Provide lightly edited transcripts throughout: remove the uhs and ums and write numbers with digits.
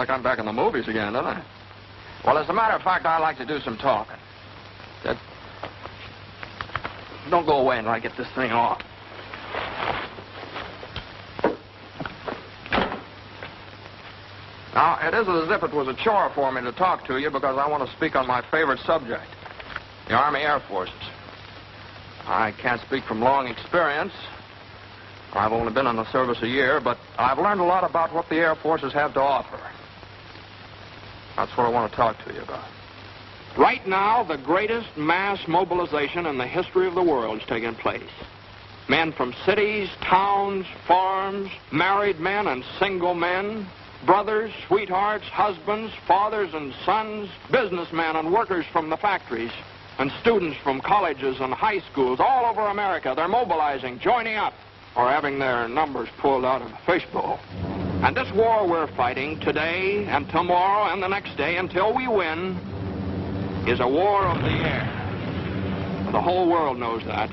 like I'm back in the movies again, doesn't it? Well, as a matter of fact, I'd like to do some talking. Don't go away until I get this thing off. Now, it isn't as if it was a chore for me to talk to you because I want to speak on my favorite subject, the Army Air Forces. I can't speak from long experience. I've only been in the service a year, but I've learned a lot about what the Air Forces have to offer. That's what I want to talk to you about. Right now, the greatest mass mobilization in the history of the world is taking place. Men from cities, towns, farms, married men and single men, brothers, sweethearts, husbands, fathers and sons, businessmen and workers from the factories, and students from colleges and high schools all over America. They're mobilizing, joining up, or having their numbers pulled out of a fishbowl. And this war we're fighting today and tomorrow and the next day until we win is a war of the air. The whole world knows that.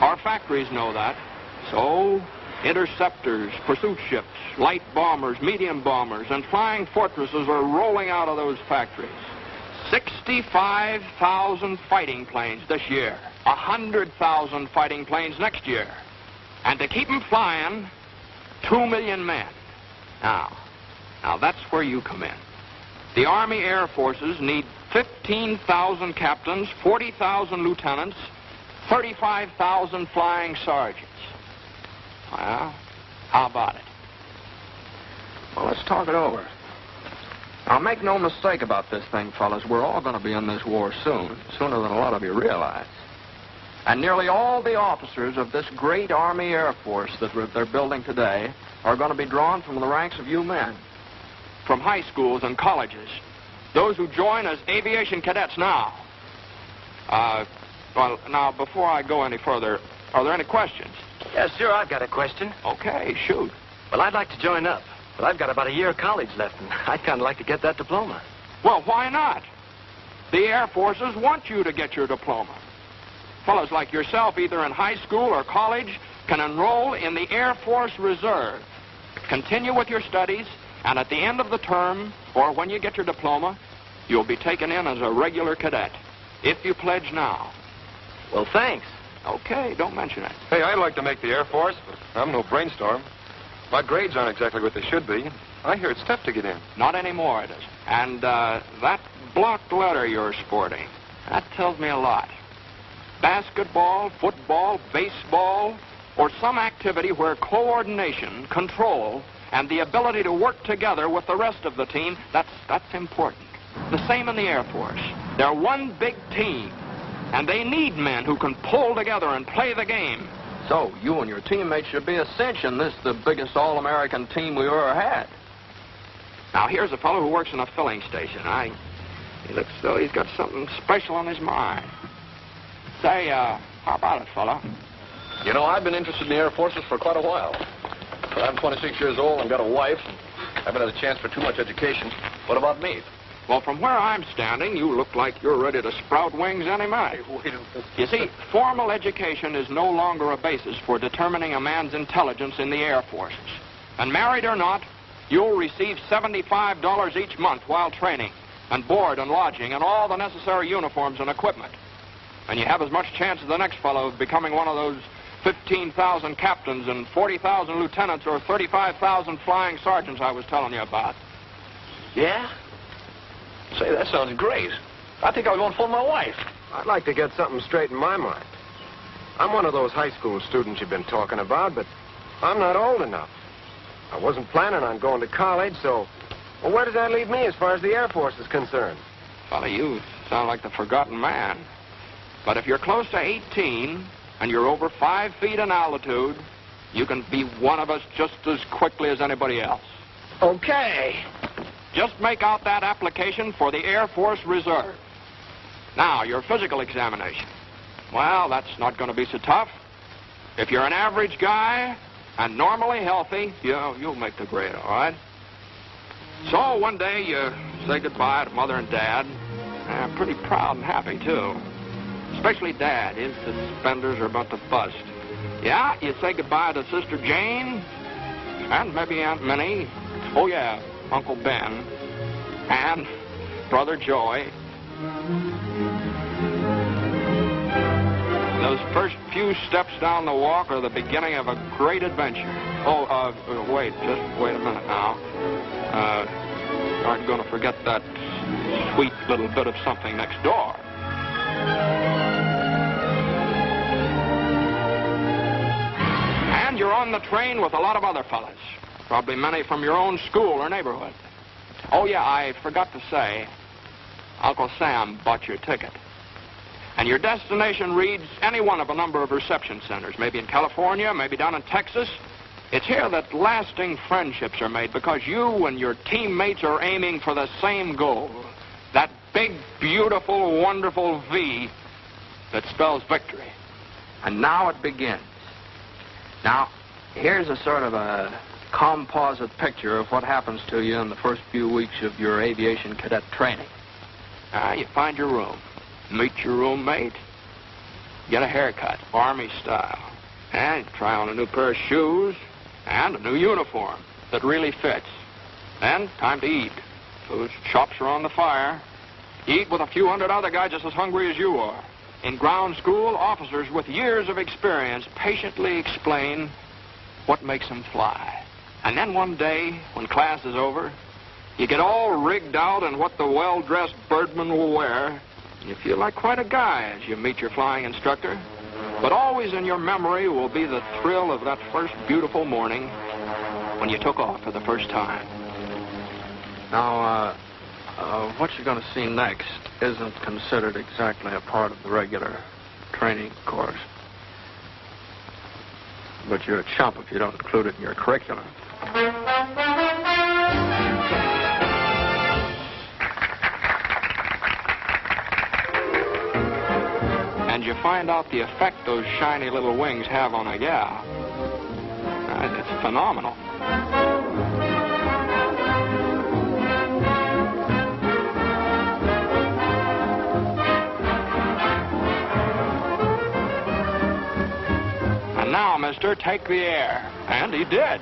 Our factories know that. So, interceptors, pursuit ships, light bombers, medium bombers, and flying fortresses are rolling out of those factories. 65,000 fighting planes this year. 100,000 fighting planes next year. And to keep them flying, 2 million men. Now that's where you come in. The Army Air Forces need 15,000 captains, 40,000 lieutenants, 35,000 flying sergeants. Well, how about it? Well, let's talk it over. Now, make no mistake about this thing, fellas. We're all going to be in this war soon, sooner than a lot of you realize. And nearly all the officers of this great Army Air Force that they're building today are going to be drawn from the ranks of you men, from high schools and colleges, those who join as aviation cadets now. Well, now, before I go any further, are there any questions? Yes, sure, I've got a question. Okay, shoot. Well, I'd like to join up, but I've got about a year of college left, and I'd kind of like to get that diploma. Well, why not? The Air Forces want you to get your diploma. Fellows like yourself, either in high school or college, can enroll in the Air Force Reserve. Continue with your studies, and at the end of the term, or when you get your diploma, you'll be taken in as a regular cadet, if you pledge now. Well, thanks. Okay, don't mention it. Hey, I'd like to make the Air Force, but I'm no brainstorm. My grades aren't exactly what they should be. I hear it's tough to get in. Not anymore, it isn't. And that blocked letter you're sporting, that tells me a lot. Basketball, football, baseball, or some activity where coordination, control, and the ability to work together with the rest of the team, that's important. The same in the Air Force. They're one big team, and they need men who can pull together and play the game. So, you and your teammates should be a cinch in this, the biggest all-American team we ever had. Now, here's a fellow who works in a filling station. He looks as though he's got something special on his mind. Say, how about it, fella? You know, I've been interested in the Air Forces for quite a while. But I'm 26 years old and got a wife. I haven't had a chance for too much education. What about me? Well, from where I'm standing, you look like you're ready to sprout wings any minute. Hey, wait a minute. You see, formal education is no longer a basis for determining a man's intelligence in the Air Forces. And married or not, you'll receive $75 each month while training, and board and lodging, and all the necessary uniforms and equipment. And you have as much chance as the next fellow of becoming one of those 15,000 captains and 40,000 lieutenants or 35,000 flying sergeants I was telling you about. Yeah? Say, that sounds great. I think I'll go and phone my wife. I'd like to get something straight in my mind. I'm one of those high school students you've been talking about, but I'm not old enough. I wasn't planning on going to college, so... Well, where does that leave me as far as the Air Force is concerned? Fella, you sound like the forgotten man. But if you're close to 18 and you're over 5 feet in altitude, you can be one of us just as quickly as anybody else. Okay. Just make out that application for the Air Force Reserve. Now, your physical examination. Well, that's not going to be so tough. If you're an average guy and normally healthy, you'll make the grade, all right? So one day you say goodbye to Mother and Dad. Pretty proud and happy, too. Especially Dad. His suspenders are about to bust. Yeah, you say goodbye to Sister Jane and maybe Aunt Minnie. Oh, yeah, Uncle Ben, and Brother Joey. Those first few steps down the walk are the beginning of a great adventure. Wait a minute now. Aren't going to forget that sweet little bit of something next door. And you're on the train with a lot of other fellas. Probably many from your own school or neighborhood. Oh, yeah, I forgot to say, Uncle Sam bought your ticket. And your destination reads any one of a number of reception centers, maybe in California, maybe down in Texas. It's here that lasting friendships are made because you and your teammates are aiming for the same goal. That big, beautiful, wonderful V that spells victory. And now it begins. Now, here's a sort of a composite picture of what happens to you in the first few weeks of your aviation cadet training. You find your room, meet your roommate, get a haircut, Army style, and try on a new pair of shoes and a new uniform that really fits. Then, time to eat. Those chops are on the fire. Eat with a few hundred other guys just as hungry as you are. In ground school, officers with years of experience patiently explain what makes them fly. And then one day, when class is over, you get all rigged out in what the well-dressed birdman will wear. You feel like quite a guy as you meet your flying instructor. But always in your memory will be the thrill of that first beautiful morning when you took off for the first time. Now, what you're going to see next isn't considered exactly a part of the regular training course. But you're a chump if you don't include it in your curriculum. And you find out the effect those shiny little wings have on a gal. It's phenomenal. And now, mister, take the air. And he did.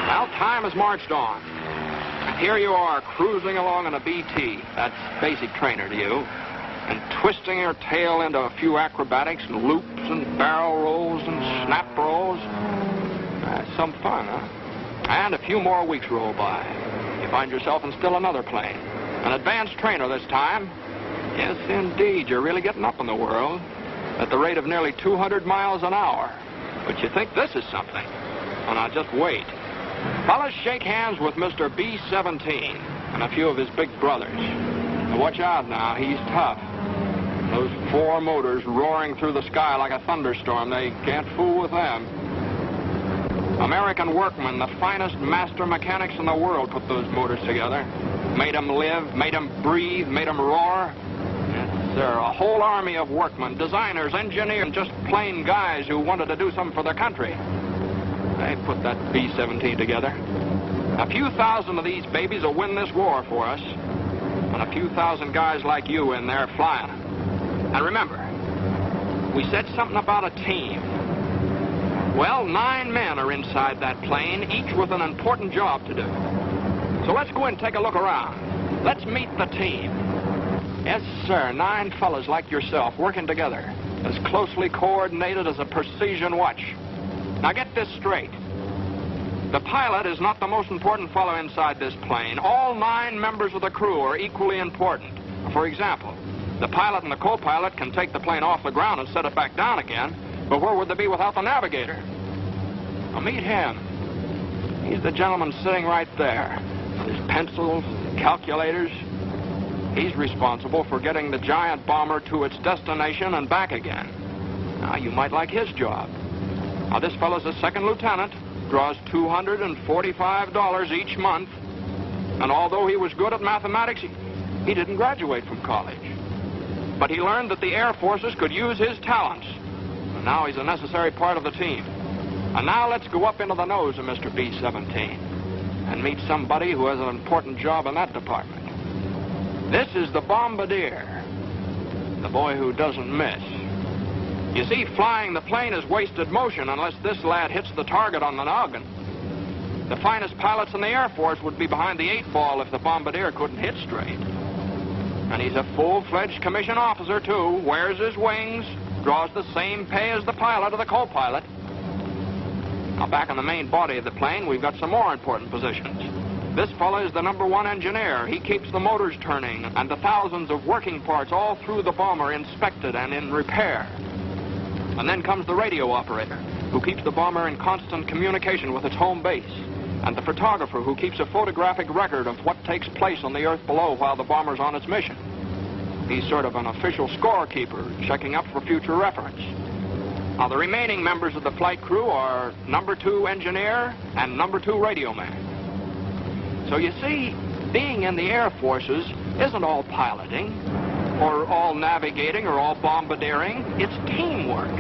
Well, time has marched on. And here you are, cruising along in a BT. That's basic trainer to you. And twisting your tail into a few acrobatics and loops and barrel rolls and snap rolls. That's some fun, huh? And a few more weeks roll by. You find yourself in still another plane. An advanced trainer this time. Yes, indeed, you're really getting up in the world at the rate of nearly 200 miles an hour. But you think this is something. Well, now, just wait. Fellas, shake hands with Mr. B-17 and a few of his big brothers. Now, watch out now, he's tough. Those four motors roaring through the sky like a thunderstorm, they can't fool with them. American workmen, the finest master mechanics in the world, put those motors together. Made them live, made them breathe, made them roar. Yes, sir, a whole army of workmen, designers, engineers, and just plain guys who wanted to do something for their country. They put that B-17 together. A few thousand of these babies will win this war for us. And a few thousand guys like you in there flying them. And remember, we said something about a team. Well, 9 men are inside that plane, each with an important job to do. So let's go in and take a look around. Let's meet the team. Yes, sir, 9 fellas like yourself working together, as closely coordinated as a precision watch. Now get this straight. The pilot is not the most important fellow inside this plane. All 9 members of the crew are equally important. For example, the pilot and the co-pilot can take the plane off the ground and set it back down again, but where would they be without the navigator? Now meet him. He's the gentleman sitting right there with his pencils, calculators. He's responsible for getting the giant bomber to its destination and back again. Now, you might like his job. Now, this fellow's a second lieutenant, draws $245 each month, and although he was good at mathematics, he didn't graduate from college. But he learned that the Air Forces could use his talents, and now he's a necessary part of the team. And now let's go up into the nose of Mr. B-17 and meet somebody who has an important job in that department. This is the bombardier, the boy who doesn't miss. You see, flying the plane is wasted motion unless this lad hits the target on the noggin. The finest pilots in the Air Force would be behind the 8-ball if the bombardier couldn't hit straight. And he's a full-fledged commissioned officer, too. Wears his wings, draws the same pay as the pilot or the co-pilot. Now, back in the main body of the plane, we've got some more important positions. This fellow is the #1 engineer. He keeps the motors turning and the thousands of working parts all through the bomber inspected and in repair. And then comes the radio operator, who keeps the bomber in constant communication with its home base, and the photographer, who keeps a photographic record of what takes place on the earth below while the bomber's on its mission. He's sort of an official scorekeeper, checking up for future reference. Now, the remaining members of the flight crew are #2 engineer and #2 radio man. So you see, being in the Air Forces isn't all piloting, or all navigating, or all bombardiering. It's teamwork.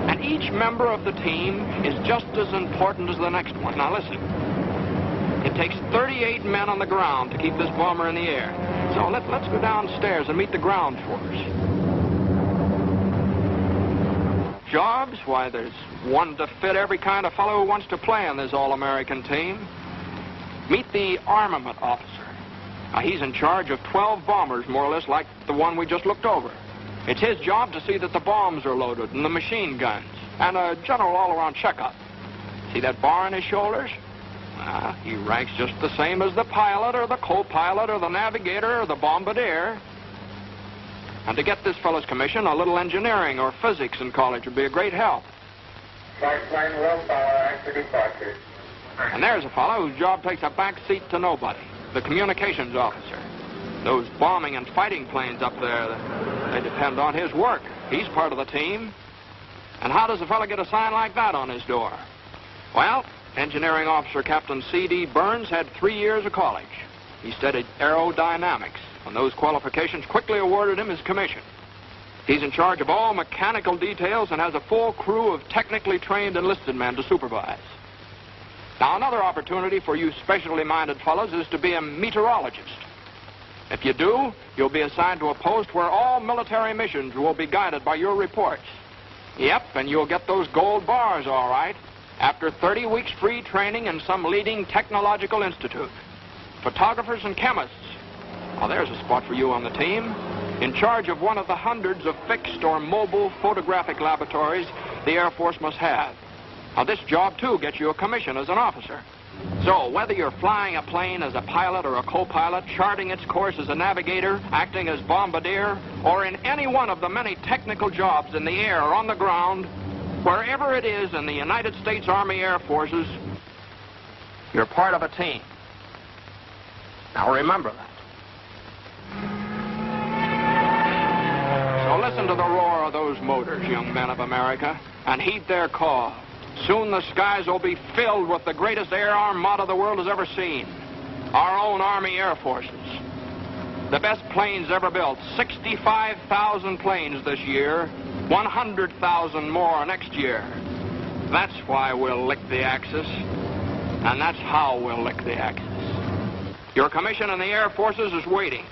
And each member of the team is just as important as the next one. Now listen, it takes 38 men on the ground to keep this bomber in the air. So let's go downstairs and meet the ground force. Jobs? Why, there's one to fit every kind of fellow who wants to play on this all-American team. Meet the armament officer. Now, he's in charge of 12 bombers, more or less like the one we just looked over. It's his job to see that the bombs are loaded and the machine guns, and a general all-around checkup. See that bar on his shoulders? He ranks just the same as the pilot or the co-pilot or the navigator or the bombardier. And to get this fellow's commission, a little engineering or physics in college would be a great help. Flight plane willpower after departure. And there's a fellow whose job takes a back seat to nobody, the communications officer. Those bombing and fighting planes up there, they depend on his work. He's part of the team. And how does a fellow get a sign like that on his door? Well, engineering officer Captain C.D. Burns had 3 years of college. He studied aerodynamics, and those qualifications quickly awarded him his commission. He's in charge of all mechanical details and has a full crew of technically trained enlisted men to supervise. Now, another opportunity for you specially-minded fellows is to be a meteorologist. If you do, you'll be assigned to a post where all military missions will be guided by your reports. Yep, and you'll get those gold bars, all right, after 30 weeks free training in some leading technological institute. Photographers and chemists. Well, there's a spot for you on the team. In charge of one of the hundreds of fixed or mobile photographic laboratories the Air Force must have. Now, this job, too, gets you a commission as an officer. So, whether you're flying a plane as a pilot or a co-pilot, charting its course as a navigator, acting as bombardier, or in any one of the many technical jobs in the air or on the ground, wherever it is in the United States Army Air Forces, you're part of a team. Now, remember that. So listen to the roar of those motors, young men of America, and heed their call. Soon the skies will be filled with the greatest air armada the world has ever seen. Our own Army Air Forces. The best planes ever built. 65,000 planes this year. 100,000 more next year. That's why we'll lick the Axis. And that's how we'll lick the Axis. Your commission in the Air Forces is waiting.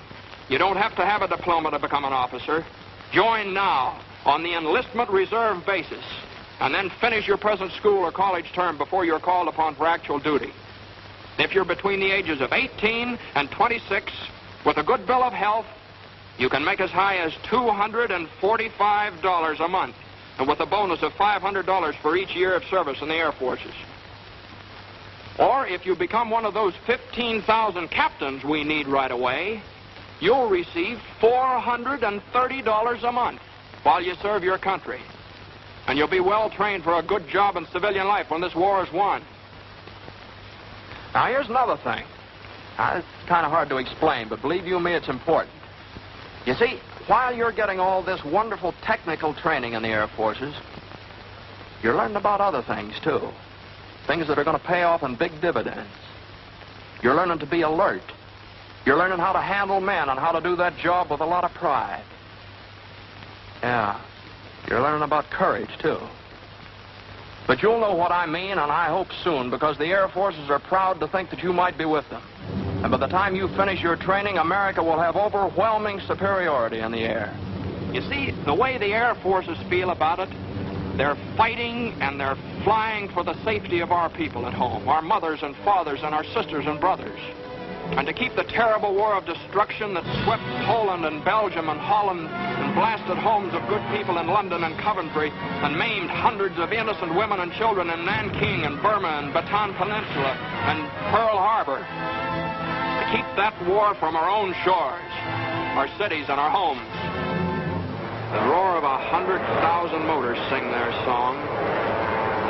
You don't have to have a diploma to become an officer. Join now on the enlistment reserve basis. And then finish your present school or college term before you're called upon for actual duty. If you're between the ages of 18 and 26, with a good bill of health, you can make as high as $245 a month, and with a bonus of $500 for each year of service in the Air Forces. Or if you become one of those 15,000 captains we need right away, you'll receive $430 a month while you serve your country. And you'll be well trained for a good job in civilian life when this war is won. Now, here's another thing. Now, it's kind of hard to explain, but believe you me, it's important. You see, while you're getting all this wonderful technical training in the Air Forces, you're learning about other things, too. Things that are going to pay off in big dividends. You're learning to be alert. You're learning how to handle men and how to do that job with a lot of pride. Yeah. You're learning about courage, too. But you'll know what I mean, and I hope soon, because the Air Forces are proud to think that you might be with them. And by the time you finish your training, America will have overwhelming superiority in the air. You see, the way the Air Forces feel about it, They're fighting and they're flying for the safety of our people at home, our mothers and fathers and our sisters and brothers. And to keep the terrible war of destruction that swept Poland and Belgium and Holland and blasted homes of good people in London and Coventry and maimed hundreds of innocent women and children in Nanking and Burma and Bataan Peninsula and Pearl Harbor. To keep that war from our own shores, our cities and our homes. The roar of 100,000 motors sing their song,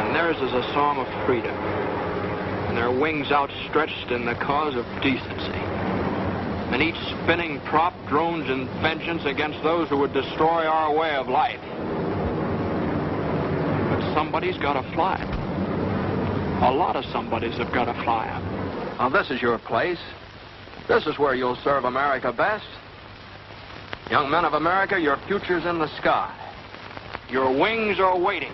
and theirs is a song of freedom. And their wings outstretched in the cause of decency. And each spinning prop drones in vengeance against those who would destroy our way of life. But somebody's got to fly them. A lot of somebodies have got to fly them. Now, this is your place. This is where you'll serve America best. Young men of America, your future's in the sky. Your wings are waiting.